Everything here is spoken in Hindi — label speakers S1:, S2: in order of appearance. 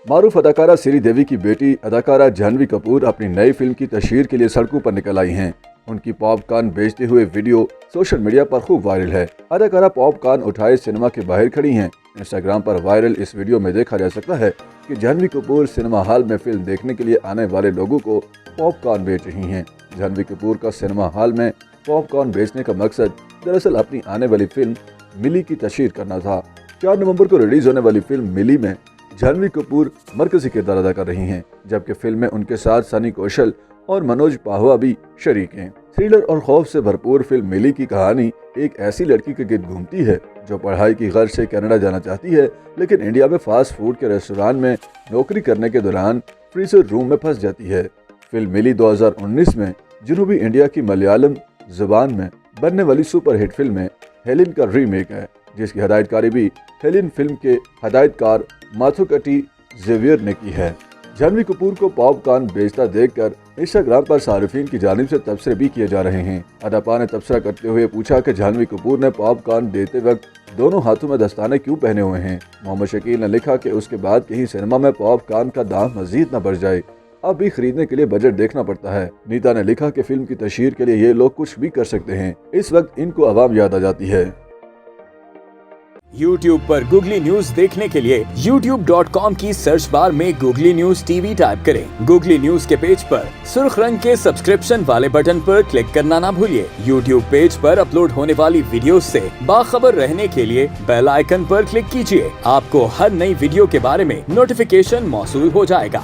S1: मारूफ अदाकारा श्रीदेवी की बेटी अदाकारा जाह्नवी कपूर अपनी नई फिल्म की तशहीर के लिए सड़कों पर निकल आई हैं। उनकी पॉपकॉर्न बेचते हुए वीडियो सोशल मीडिया पर खूब वायरल है। अदाकारा पॉपकॉर्न उठाए सिनेमा के बाहर खड़ी हैं। इंस्टाग्राम पर वायरल इस वीडियो में देखा जा सकता है कि जाह्नवी कपूर सिनेमा हॉल में फिल्म देखने के लिए आने वाले लोगों को पॉपकॉर्न बेच रही हैं। जाह्नवी कपूर का सिनेमा हॉल में पॉपकॉर्न बेचने का मकसद दरअसल अपनी आने वाली फिल्म मिली की तशहीर करना था। 4 नवंबर को रिलीज होने वाली फिल्म मिली में जाह्नवी कपूर मरकजी किरदार अदा कर रही हैं, जबकि फिल्म में उनके साथ सनी कौशल और मनोज पाहवा भी शरीक हैं। थ्रिलर और खौफ से भरपूर फिल्म मिली की कहानी एक ऐसी लड़की के गिर्द घूमती है जो पढ़ाई की गर्ज से कनाडा जाना चाहती है, लेकिन इंडिया में फास्ट फूड के रेस्टोरेंट में नौकरी करने के दौरान फ्रीजर रूम में फंस जाती है। फिल्म मिली 2019 में जनूबी इंडिया की मलयालम जुबान में बनने वाली सुपरहिट फिल्म है हेलेन का रीमेक है, जिसकी हदायतकारी भी हेलेन फिल्म के हदायतकार माथुकटी जेवियर ने की है। जाह्नवी कपूर को पॉपकॉर्न बेचता देखकर इंस्टाग्राम पर सार्फिन की जानिब से तबसरे भी किए जा रहे हैं। अदापा ने तबसरा करते हुए पूछा कि जाह्नवी कपूर ने पॉपकॉर्न देते वक्त दोनों हाथों में दस्ताने क्यों पहने हुए हैं। मोहम्मद शकील ने लिखा कि उसके बाद कहीं सिनेमा में पॉपकॉर्न का दाम मजीद न बढ़ जाए, अब भी खरीदने के लिए बजट देखना पड़ता है। नीता ने लिखा कि फिल्म की तशहीर के लिए ये लोग कुछ भी कर सकते हैं, इस वक्त इनको आवाम याद आ जाती है।
S2: YouTube पर गूगली न्यूज देखने के लिए youtube.com की सर्च बार में गूगली न्यूज टीवी टाइप करें। गूगली न्यूज के पेज पर सुर्ख रंग के सब्सक्रिप्शन वाले बटन पर क्लिक करना ना भूलिए। YouTube पेज पर अपलोड होने वाली वीडियोस से बाखबर रहने के लिए बेल आइकन पर क्लिक कीजिए। आपको हर नई वीडियो के बारे में नोटिफिकेशन मौसूल हो जाएगा।